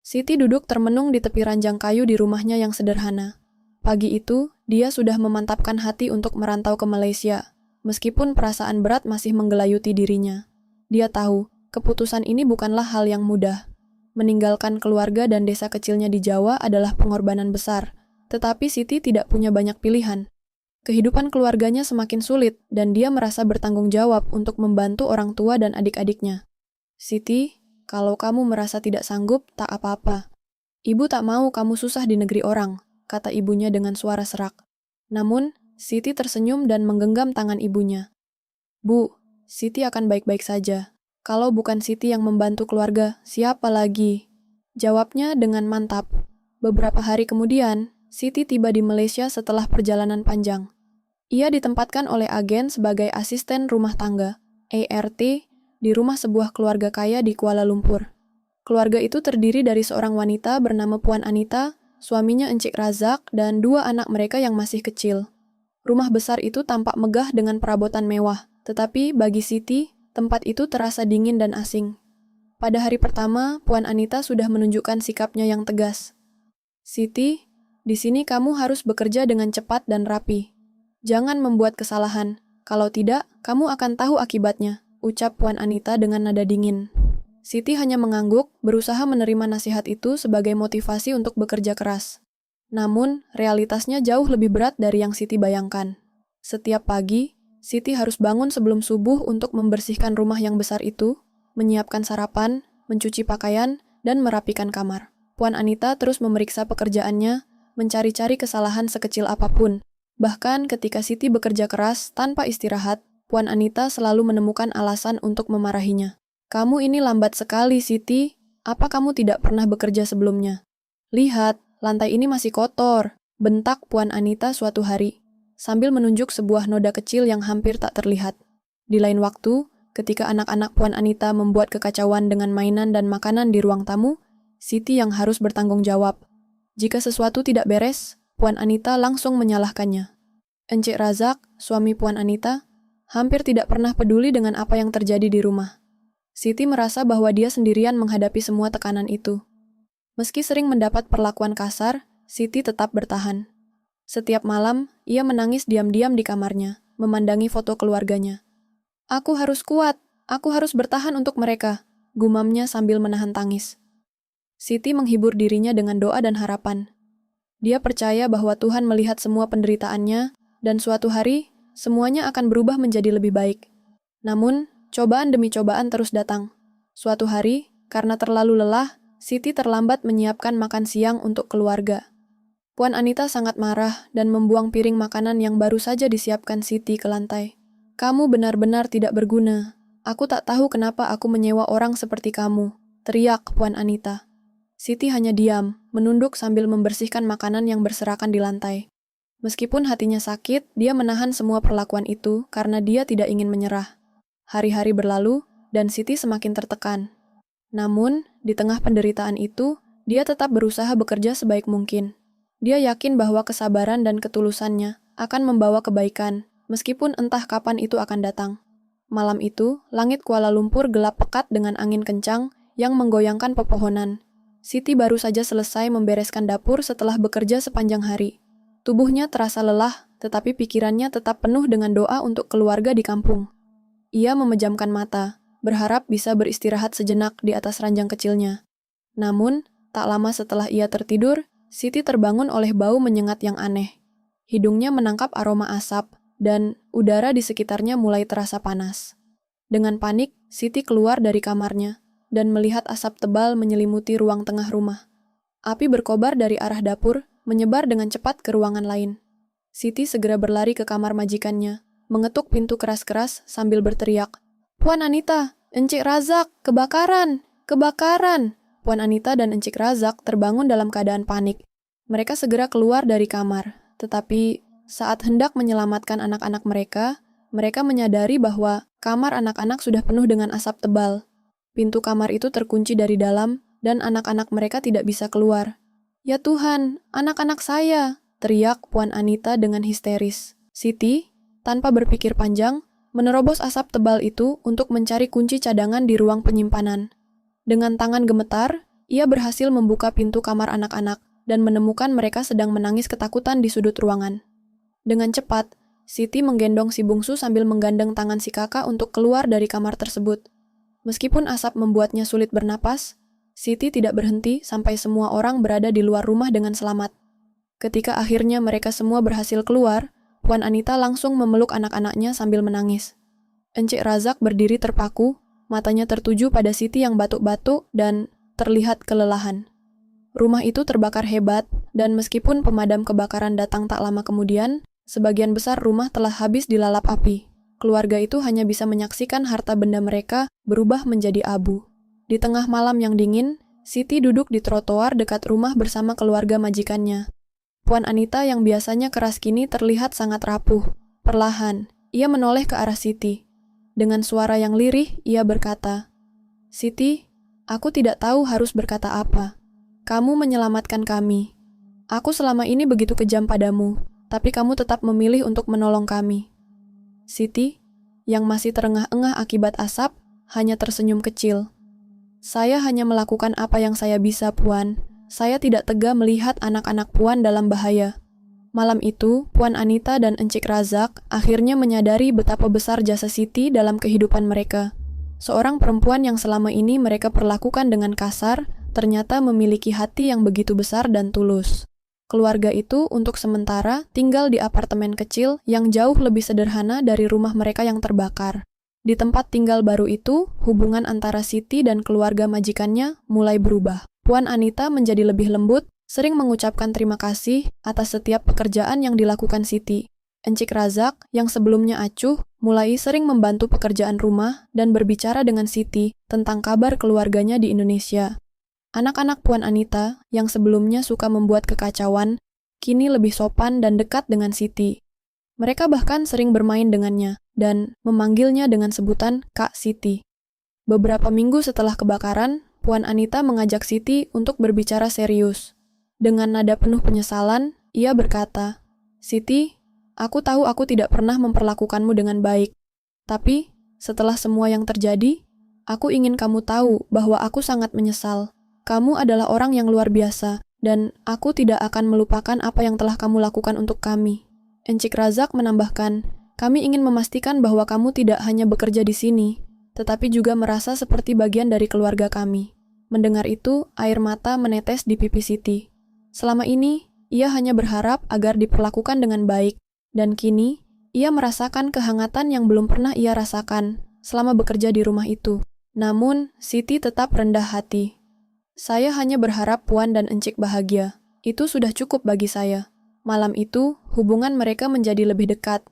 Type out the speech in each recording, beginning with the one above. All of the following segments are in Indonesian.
Siti duduk termenung di tepi ranjang kayu di rumahnya yang sederhana. Pagi itu, dia sudah memantapkan hati untuk merantau ke Malaysia, meskipun perasaan berat masih menggelayuti dirinya. Dia tahu, keputusan ini bukanlah hal yang mudah. Meninggalkan keluarga dan desa kecilnya di Jawa adalah pengorbanan besar, tetapi Siti tidak punya banyak pilihan. Kehidupan keluarganya semakin sulit, dan dia merasa bertanggung jawab untuk membantu orang tua dan adik-adiknya. Siti, kalau kamu merasa tidak sanggup, tak apa-apa. Ibu tak mau kamu susah di negeri orang, kata ibunya dengan suara serak. Namun, Siti tersenyum dan menggenggam tangan ibunya. Bu, Siti akan baik-baik saja. Kalau bukan Siti yang membantu keluarga, siapa lagi? Jawabnya dengan mantap. Beberapa hari kemudian, Siti tiba di Malaysia setelah perjalanan panjang. Ia ditempatkan oleh agen sebagai asisten rumah tangga, ART, di rumah sebuah keluarga kaya di Kuala Lumpur. Keluarga itu terdiri dari seorang wanita bernama Puan Anita, suaminya Encik Razak, dan 2 anak mereka yang masih kecil. Rumah besar itu tampak megah dengan perabotan mewah, tetapi bagi Siti, tempat itu terasa dingin dan asing. Pada hari pertama, Puan Anita sudah menunjukkan sikapnya yang tegas. Siti, di sini kamu harus bekerja dengan cepat dan rapi. Jangan membuat kesalahan, kalau tidak, kamu akan tahu akibatnya, ucap Puan Anita dengan nada dingin. Siti hanya mengangguk, berusaha menerima nasihat itu sebagai motivasi untuk bekerja keras. Namun, realitasnya jauh lebih berat dari yang Siti bayangkan. Setiap pagi, Siti harus bangun sebelum subuh untuk membersihkan rumah yang besar itu, menyiapkan sarapan, mencuci pakaian, dan merapikan kamar. Puan Anita terus memeriksa pekerjaannya, mencari-cari kesalahan sekecil apapun. Bahkan ketika Siti bekerja keras tanpa istirahat, Puan Anita selalu menemukan alasan untuk memarahinya. Kamu ini lambat sekali, Siti. Apa kamu tidak pernah bekerja sebelumnya? Lihat, lantai ini masih kotor, bentak Puan Anita suatu hari, sambil menunjuk sebuah noda kecil yang hampir tak terlihat. Di lain waktu, ketika anak-anak Puan Anita membuat kekacauan dengan mainan dan makanan di ruang tamu, Siti yang harus bertanggung jawab. Jika sesuatu tidak beres, Puan Anita langsung menyalahkannya. Encik Razak, suami Puan Anita, hampir tidak pernah peduli dengan apa yang terjadi di rumah. Siti merasa bahwa dia sendirian menghadapi semua tekanan itu. Meski sering mendapat perlakuan kasar, Siti tetap bertahan. Setiap malam, ia menangis diam-diam di kamarnya, memandangi foto keluarganya. Aku harus kuat, aku harus bertahan untuk mereka, gumamnya sambil menahan tangis. Siti menghibur dirinya dengan doa dan harapan. Dia percaya bahwa Tuhan melihat semua penderitaannya, dan suatu hari, semuanya akan berubah menjadi lebih baik. Namun, cobaan demi cobaan terus datang. Suatu hari, karena terlalu lelah, Siti terlambat menyiapkan makan siang untuk keluarga. Puan Anita sangat marah dan membuang piring makanan yang baru saja disiapkan Siti ke lantai. Kamu benar-benar tidak berguna. Aku tak tahu kenapa aku menyewa orang seperti kamu, teriak Puan Anita. Siti hanya diam, menunduk sambil membersihkan makanan yang berserakan di lantai. Meskipun hatinya sakit, dia menahan semua perlakuan itu karena dia tidak ingin menyerah. Hari-hari berlalu, dan Siti semakin tertekan. Namun, di tengah penderitaan itu, dia tetap berusaha bekerja sebaik mungkin. Dia yakin bahwa kesabaran dan ketulusannya akan membawa kebaikan, meskipun entah kapan itu akan datang. Malam itu, langit Kuala Lumpur gelap pekat dengan angin kencang yang menggoyangkan pepohonan. Siti baru saja selesai membereskan dapur setelah bekerja sepanjang hari. Tubuhnya terasa lelah, tetapi pikirannya tetap penuh dengan doa untuk keluarga di kampung. Ia memejamkan mata, berharap bisa beristirahat sejenak di atas ranjang kecilnya. Namun, tak lama setelah ia tertidur, Siti terbangun oleh bau menyengat yang aneh. Hidungnya menangkap aroma asap, dan udara di sekitarnya mulai terasa panas. Dengan panik, Siti keluar dari kamarnya, dan melihat asap tebal menyelimuti ruang tengah rumah. Api berkobar dari arah dapur, menyebar dengan cepat ke ruangan lain. Siti segera berlari ke kamar majikannya, mengetuk pintu keras-keras sambil berteriak, "Puan Anita, Encik Razak, kebakaran! Kebakaran!" Puan Anita dan Encik Razak terbangun dalam keadaan panik. Mereka segera keluar dari kamar, tetapi saat hendak menyelamatkan anak-anak mereka, mereka menyadari bahwa kamar anak-anak sudah penuh dengan asap tebal. Pintu kamar itu terkunci dari dalam, dan anak-anak mereka tidak bisa keluar. "Ya Tuhan, anak-anak saya!" teriak Puan Anita dengan histeris. Siti, tanpa berpikir panjang, menerobos asap tebal itu untuk mencari kunci cadangan di ruang penyimpanan. Dengan tangan gemetar, Ia berhasil membuka pintu kamar anak-anak dan menemukan mereka sedang menangis ketakutan di sudut ruangan. Dengan cepat, Siti menggendong si bungsu sambil menggandeng tangan si kakak untuk keluar dari kamar tersebut. Meskipun asap membuatnya sulit bernapas, Siti tidak berhenti sampai semua orang berada di luar rumah dengan selamat. Ketika akhirnya mereka semua berhasil keluar, Puan Anita langsung memeluk anak-anaknya sambil menangis. Encik Razak berdiri terpaku, matanya tertuju pada Siti yang batuk-batuk dan terlihat kelelahan. Rumah itu terbakar hebat, dan meskipun pemadam kebakaran datang tak lama kemudian, sebagian besar rumah telah habis dilalap api. Keluarga itu hanya bisa menyaksikan harta benda mereka berubah menjadi abu. Di tengah malam yang dingin, Siti duduk di trotoar dekat rumah bersama keluarga majikannya. Puan Anita yang biasanya keras kini terlihat sangat rapuh. Perlahan, ia menoleh ke arah Siti. Dengan suara yang lirih, ia berkata, "Siti, aku tidak tahu harus berkata apa. Kamu menyelamatkan kami. Aku selama ini begitu kejam padamu, tapi kamu tetap memilih untuk menolong kami." Siti, yang masih terengah-engah akibat asap, hanya tersenyum kecil. "Saya hanya melakukan apa yang saya bisa, Puan. Saya tidak tega melihat anak-anak Puan dalam bahaya." Malam itu, Puan Anita dan Encik Razak akhirnya menyadari betapa besar jasa Siti dalam kehidupan mereka. Seorang perempuan yang selama ini mereka perlakukan dengan kasar, ternyata memiliki hati yang begitu besar dan tulus. Keluarga itu untuk sementara tinggal di apartemen kecil yang jauh lebih sederhana dari rumah mereka yang terbakar. Di tempat tinggal baru itu, hubungan antara Siti dan keluarga majikannya mulai berubah. Puan Anita menjadi lebih lembut, sering mengucapkan terima kasih atas setiap pekerjaan yang dilakukan Siti. Encik Razak, yang sebelumnya acuh, mulai sering membantu pekerjaan rumah dan berbicara dengan Siti tentang kabar keluarganya di Indonesia. Anak-anak Puan Anita, yang sebelumnya suka membuat kekacauan, kini lebih sopan dan dekat dengan Siti. Mereka bahkan sering bermain dengannya dan memanggilnya dengan sebutan Kak Siti. Beberapa minggu setelah kebakaran, Puan Anita mengajak Siti untuk berbicara serius. Dengan nada penuh penyesalan, ia berkata, "Siti, aku tahu aku tidak pernah memperlakukanmu dengan baik. Tapi, setelah semua yang terjadi, aku ingin kamu tahu bahwa aku sangat menyesal. Kamu adalah orang yang luar biasa, dan aku tidak akan melupakan apa yang telah kamu lakukan untuk kami." Encik Razak menambahkan, "Kami ingin memastikan bahwa kamu tidak hanya bekerja di sini, tetapi juga merasa seperti bagian dari keluarga kami." Mendengar itu, air mata menetes di pipi Siti. Selama ini, ia hanya berharap agar diperlakukan dengan baik, dan kini, ia merasakan kehangatan yang belum pernah ia rasakan selama bekerja di rumah itu. Namun, Siti tetap rendah hati. "Saya hanya berharap Puan dan Encik bahagia. Itu sudah cukup bagi saya." Malam itu, hubungan mereka menjadi lebih dekat.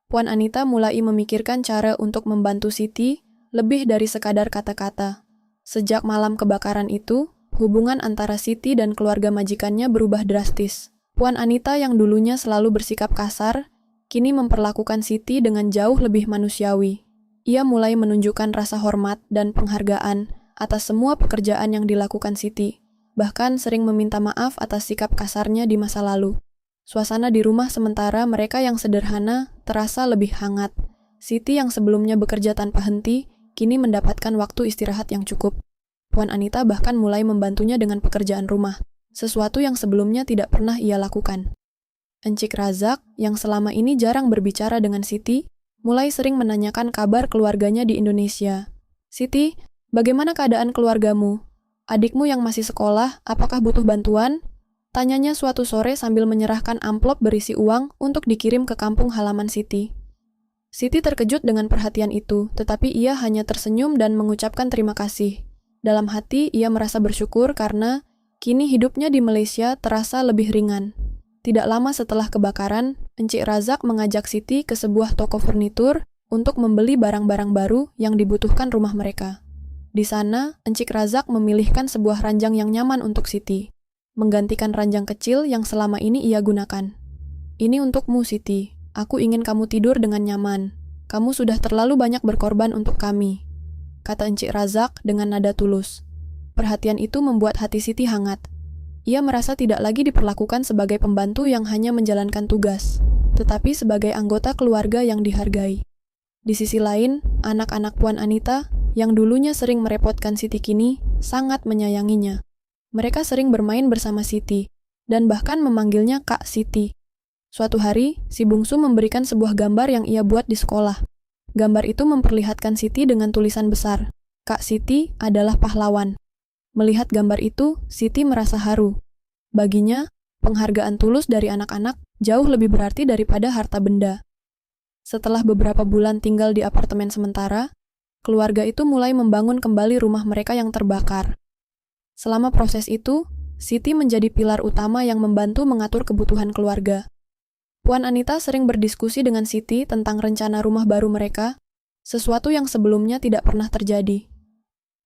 Puan Anita mulai memikirkan cara untuk membantu Siti lebih dari sekadar kata-kata. Sejak malam kebakaran itu, hubungan antara Siti dan keluarga majikannya berubah drastis. Puan Anita yang dulunya selalu bersikap kasar, kini memperlakukan Siti dengan jauh lebih manusiawi. Ia mulai menunjukkan rasa hormat dan penghargaan atas semua pekerjaan yang dilakukan Siti, bahkan sering meminta maaf atas sikap kasarnya di masa lalu. Suasana di rumah sementara mereka yang sederhana terasa lebih hangat. Siti yang sebelumnya bekerja tanpa henti, kini mendapatkan waktu istirahat yang cukup. Puan Anita bahkan mulai membantunya dengan pekerjaan rumah, sesuatu yang sebelumnya tidak pernah ia lakukan. Encik Razak, yang selama ini jarang berbicara dengan Siti, mulai sering menanyakan kabar keluarganya di Indonesia. "Siti, bagaimana keadaan keluargamu? Adikmu yang masih sekolah, apakah butuh bantuan?" Tanyanya suatu sore sambil menyerahkan amplop berisi uang untuk dikirim ke kampung halaman Siti. Siti terkejut dengan perhatian itu, tetapi ia hanya tersenyum dan mengucapkan terima kasih. Dalam hati, ia merasa bersyukur karena kini hidupnya di Malaysia terasa lebih ringan. Tidak lama setelah kebakaran, Encik Razak mengajak Siti ke sebuah toko furnitur untuk membeli barang-barang baru yang dibutuhkan rumah mereka. Di sana, Encik Razak memilihkan sebuah ranjang yang nyaman untuk Siti, menggantikan ranjang kecil yang selama ini ia gunakan. "Ini untukmu, Siti. Aku ingin kamu tidur dengan nyaman. Kamu sudah terlalu banyak berkorban untuk kami," kata Encik Razak dengan nada tulus. Perhatian itu membuat hati Siti hangat. Ia merasa tidak lagi diperlakukan sebagai pembantu yang hanya menjalankan tugas, tetapi sebagai anggota keluarga yang dihargai. Di sisi lain, anak-anak Puan Anita, yang dulunya sering merepotkan Siti kini, sangat menyayanginya. Mereka sering bermain bersama Siti, dan bahkan memanggilnya Kak Siti. Suatu hari, si bungsu memberikan sebuah gambar yang ia buat di sekolah. Gambar itu memperlihatkan Siti dengan tulisan besar, Kak Siti adalah pahlawan. Melihat gambar itu, Siti merasa haru. Baginya, penghargaan tulus dari anak-anak jauh lebih berarti daripada harta benda. Setelah beberapa bulan tinggal di apartemen sementara, keluarga itu mulai membangun kembali rumah mereka yang terbakar. Selama proses itu, Siti menjadi pilar utama yang membantu mengatur kebutuhan keluarga. Puan Anita sering berdiskusi dengan Siti tentang rencana rumah baru mereka, sesuatu yang sebelumnya tidak pernah terjadi.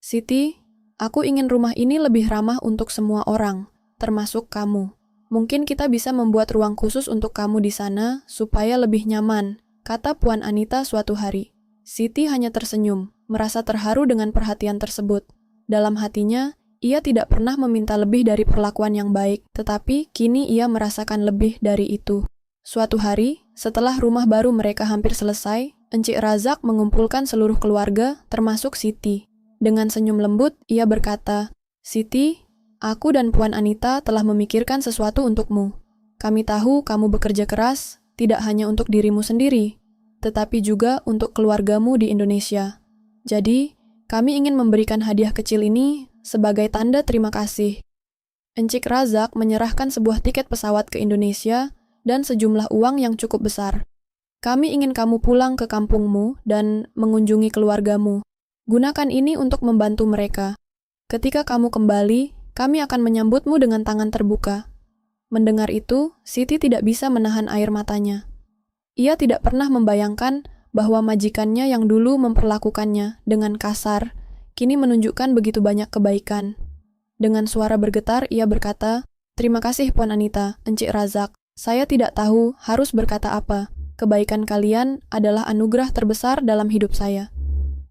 Siti, aku ingin rumah ini lebih ramah untuk semua orang, termasuk kamu. Mungkin kita bisa membuat ruang khusus untuk kamu di sana supaya lebih nyaman, kata Puan Anita suatu hari. Siti hanya tersenyum, merasa terharu dengan perhatian tersebut. Dalam hatinya, ia tidak pernah meminta lebih dari perlakuan yang baik, tetapi kini ia merasakan lebih dari itu. Suatu hari, setelah rumah baru mereka hampir selesai, Encik Razak mengumpulkan seluruh keluarga, termasuk Siti. Dengan senyum lembut, ia berkata, Siti, aku dan Puan Anita telah memikirkan sesuatu untukmu. Kami tahu kamu bekerja keras, tidak hanya untuk dirimu sendiri, tetapi juga untuk keluargamu di Indonesia. Jadi, kami ingin memberikan hadiah kecil ini sebagai tanda terima kasih. Encik Razak menyerahkan sebuah tiket pesawat ke Indonesia dan sejumlah uang yang cukup besar. Kami ingin kamu pulang ke kampungmu dan mengunjungi keluargamu. Gunakan ini untuk membantu mereka. Ketika kamu kembali, kami akan menyambutmu dengan tangan terbuka. Mendengar itu, Siti tidak bisa menahan air matanya. Ia tidak pernah membayangkan bahwa majikannya yang dulu memperlakukannya dengan kasar, kini menunjukkan begitu banyak kebaikan. Dengan suara bergetar, ia berkata, Terima kasih Puan Anita, Encik Razak. Saya tidak tahu harus berkata apa. Kebaikan kalian adalah anugerah terbesar dalam hidup saya.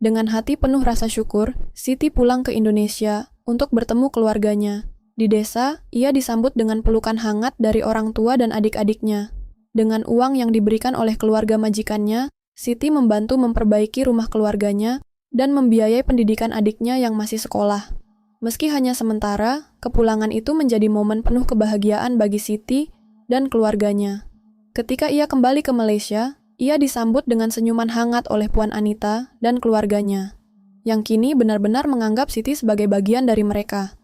Dengan hati penuh rasa syukur, Siti pulang ke Indonesia untuk bertemu keluarganya. Di desa, ia disambut dengan pelukan hangat dari orang tua dan adik-adiknya. Dengan uang yang diberikan oleh keluarga majikannya, Siti membantu memperbaiki rumah keluarganya dan membiayai pendidikan adiknya yang masih sekolah. Meski hanya sementara, kepulangan itu menjadi momen penuh kebahagiaan bagi Siti dan keluarganya. Ketika ia kembali ke Malaysia, ia disambut dengan senyuman hangat oleh Puan Anita dan keluarganya, yang kini benar-benar menganggap Siti sebagai bagian dari mereka.